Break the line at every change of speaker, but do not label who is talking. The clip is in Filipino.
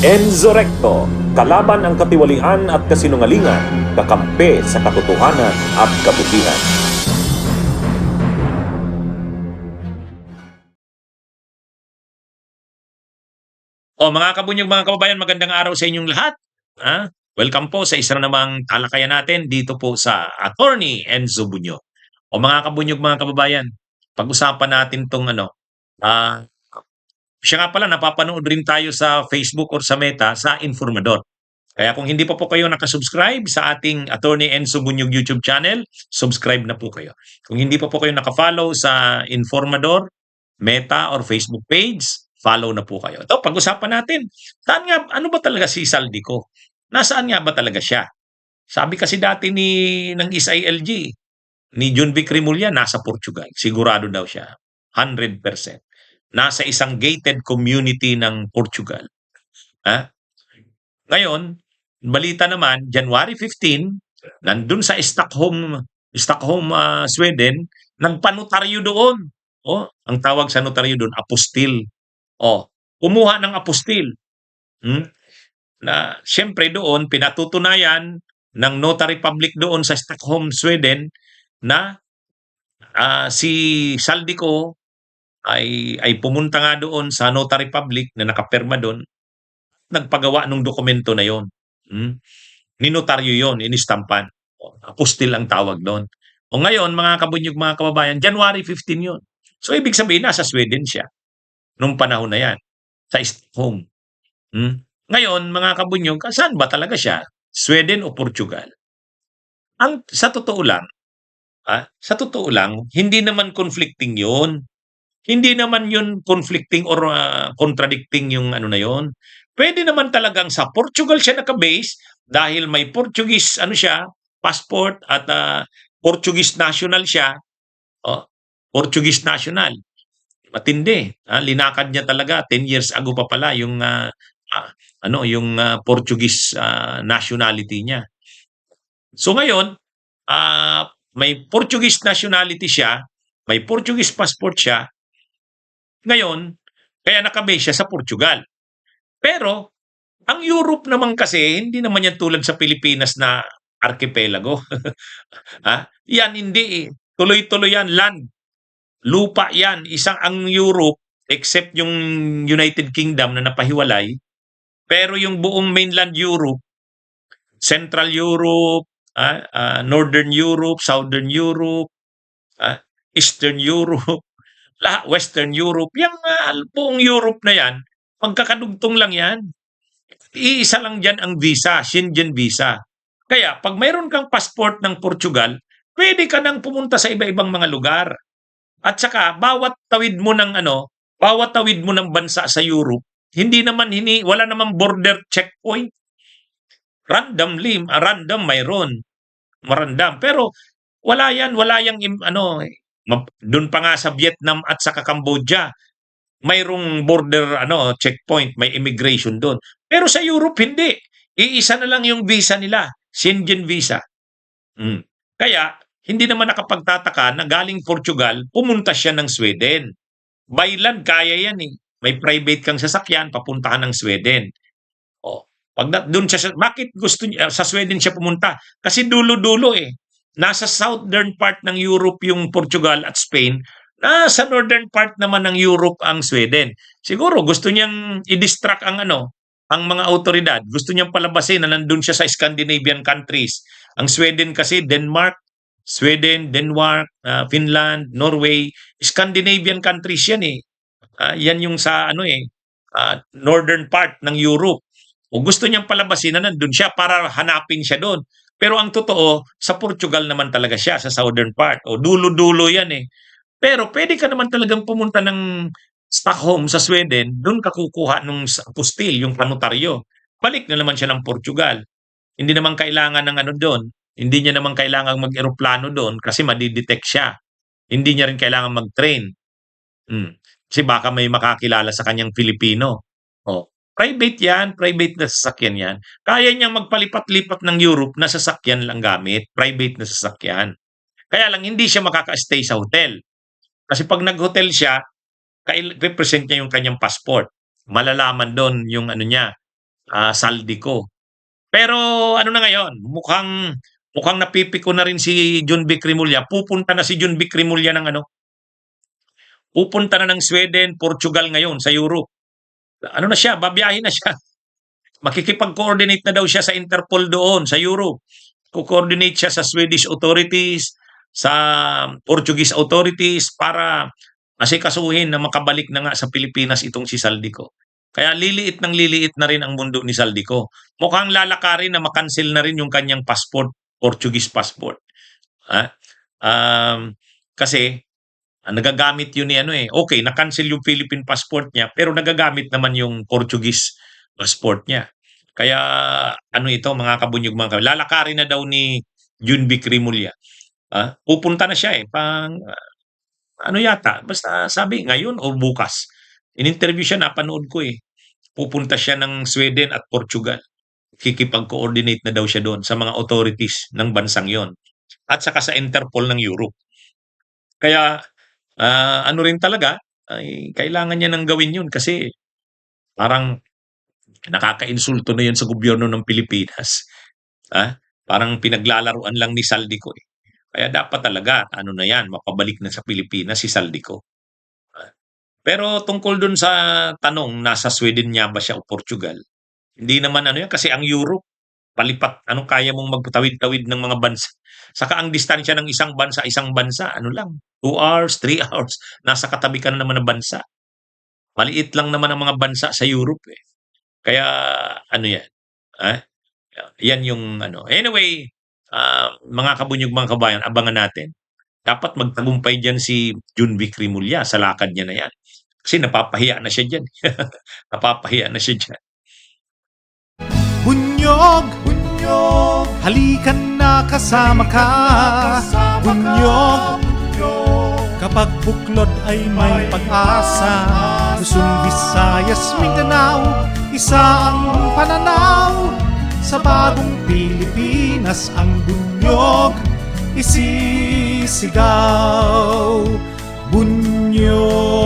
Enzo Recto, kalaban ang katiwalian at kasinungalingan, kakampi sa katotohanan at kabutihan.
Mga kabunyog, mga kababayan, magandang araw sa inyong lahat. Welcome po sa isa na namang talakayan natin dito po sa Attorney Enzo Bunyo. Mga kabunyog, mga kababayan, pag-usapan natin tong siya nga pala, napapanood rin tayo sa Facebook or sa Meta sa Informador. Kaya kung hindi pa po kayo nakasubscribe sa ating Attorney Enzo Bunyog YouTube channel, subscribe na po kayo. Kung hindi pa po kayo nakafollow sa Informador, Meta or Facebook page, follow na po kayo. Ito, pag-usapan natin, ano ba talaga si Saldico? Nasaan nga ba talaga siya? Sabi kasi dati ng SILG, ni John Vic Rimulya, nasa Portugal. Sigurado daw siya. 100%. Nasa isang gated community ng Portugal. Ngayon, balita naman, January 15, nandun sa Stockholm, Sweden, nagpanotaryo doon. Ang tawag sa notaryo doon, apostil. Kumuha ng apostil. Na siyempre doon pinatutunayan ng notary public doon sa Stockholm, Sweden na si Saldico ay pumunta nga doon sa notary public na nakapirma doon, nagpagawa ng dokumento na yon. Ninotaryo yon, inistampan. Apostil ang tawag doon. Ngayon, mga kabunyog, mga kababayan, January 15 yon. So, ibig sabihin, nasa Sweden siya nung panahon na yan, sa Stockholm. Ngayon, mga kabunyog, saan ba talaga siya? Sweden o Portugal? Sa totoo lang, hindi naman conflicting yon. Hindi naman yun conflicting or contradicting yung ano na yon. Pwede naman talagang sa Portugal siya naka-base dahil may Portuguese siya, passport at Portuguese national siya. Portuguese national. Matindi. Linakad niya talaga 10 years ago pa pala yung Portuguese nationality niya. So ngayon, may Portuguese nationality siya, may Portuguese passport siya. Ngayon, kaya nakabase siya sa Portugal. Pero, ang Europe naman kasi, hindi naman yan tulad sa Pilipinas na archipelago. Yan hindi eh. Tuloy-tuloy yan, land. Lupa yan. Ang Europe, except yung United Kingdom na napahiwalay, pero yung buong mainland Europe, Central Europe, Northern Europe, Southern Europe, Eastern Europe, Western Europe, yung buong Europe na yan, magkakadugtong lang yan. Iisa lang dyan ang visa, Schengen visa. Kaya pag mayroon kang passport ng Portugal, pwede ka nang pumunta sa iba-ibang mga lugar. At saka bawat tawid mo ng bansa sa Europe, wala namang border checkpoint. Random mayroon. Marandam. Pero wala yang doon pa nga sa Vietnam at sa Cambodia, mayroong border checkpoint, may immigration doon. Pero sa Europe hindi. Iisa na lang yung visa nila, Schengen visa. Kaya hindi naman nakapagtataka na galing Portugal, pumunta siya ng Sweden. By land kaya yan eh. May private kang sasakyan, papuntahan ng Sweden. Doon siya, bakit gusto niya sa Sweden siya pumunta? Kasi dulo-dulo eh. Nasa southern part ng Europe yung Portugal at Spain, nasa northern part naman ng Europe ang Sweden. Siguro gusto niyang i-distract ang mga autoridad. Gusto niyang palabasin na nandun siya sa Scandinavian countries. Ang Sweden kasi, Denmark, Finland, Norway, Scandinavian countries yan eh. Yan yung sa northern part ng Europe. O gusto niyang palabasin na nandun siya para hanapin siya doon. Pero ang totoo, sa Portugal naman talaga siya, sa southern part. O dulo-dulo yan eh. Pero pwede ka naman talagang pumunta ng Stockholm sa Sweden, doon ka kukuha ng apostil, yung panotaryo. Balik na naman siya ng Portugal. Hindi naman kailangan ng doon. Hindi niya naman kailangan mag-eroplano doon kasi madidetect siya. Hindi niya rin kailangan mag-train. Kasi baka may makakilala sa kanyang Filipino. Private yan, private na sasakyan yan. Kaya niyang magpalipat-lipat ng Europe na sasakyan lang gamit, private na sasakyan. Kaya lang hindi siya makaka-stay sa hotel. Kasi pag nag-hotel siya, represent niya yung kanyang passport. Malalaman doon yung niya, Saldico. Pero ano na ngayon, mukhang napipiko na rin si John Vic Rimulya. Pupunta na si John Vic Rimulya ng pupunta na ng Sweden, Portugal ngayon sa Europe. Ano na siya, babiyahin na siya. Makikipag-coordinate na daw siya sa Interpol doon sa Europe. Co-coordinate siya sa Swedish authorities, sa Portuguese authorities para asikasuhin na makabalik na nga sa Pilipinas itong si Saldico. Kaya liliit na rin ang mundo ni Saldico. Mukhang lalakarin na makancel na rin yung kanyang passport, Portuguese passport. Ha? Kasi nagagamit yun ni okay, na-cancel yung Philippine passport niya, pero nagagamit naman yung Portuguese passport niya. Kaya ito mga kabunyog mga lalakarin na daw ni Junvic Rimulya. Pupunta na siya yata, basta sabi ngayon o bukas. In-interview siya, napanood ko Pupunta siya ng Sweden at Portugal. Kikipag-coordinate na daw siya doon sa mga authorities ng bansang yon at saka sa Interpol ng Europe. Kaya rin talaga, ay kailangan niya nang gawin yun kasi parang nakaka-insulto na yun sa gobyerno ng Pilipinas. Parang pinaglalaruan lang ni Saldico Kaya dapat talaga, na yan, mapabalik na sa Pilipinas si Saldico. Pero tungkol dun sa tanong, nasa Sweden niya ba siya o Portugal? Hindi naman yan, kasi ang Europe, palipat, kaya mong magtawid-tawid ng mga bansa. Saka ang distansya ng isang bansa, lang, 2 hours, 3 hours, nasa katabi ka na naman ng bansa. Maliit lang naman ang mga bansa sa Europe Kaya, yan? Yan yung Anyway, mga kabunyog, mga kabayan, abangan natin. Dapat magtagumpay dyan si Junvic Rimulya sa lakad niya na yan. Kasi napapahiya na siya dyan. Napapahiya na siya dyan.
Bunyog, bunyog, halikan na kasama ka. Bunyog, kapag buklod ay may pag-asa. Luzon, Visayas, Mindanao, isa ang pananaw. Sa bagong Pilipinas ang bunyog isisigaw. Bunyog.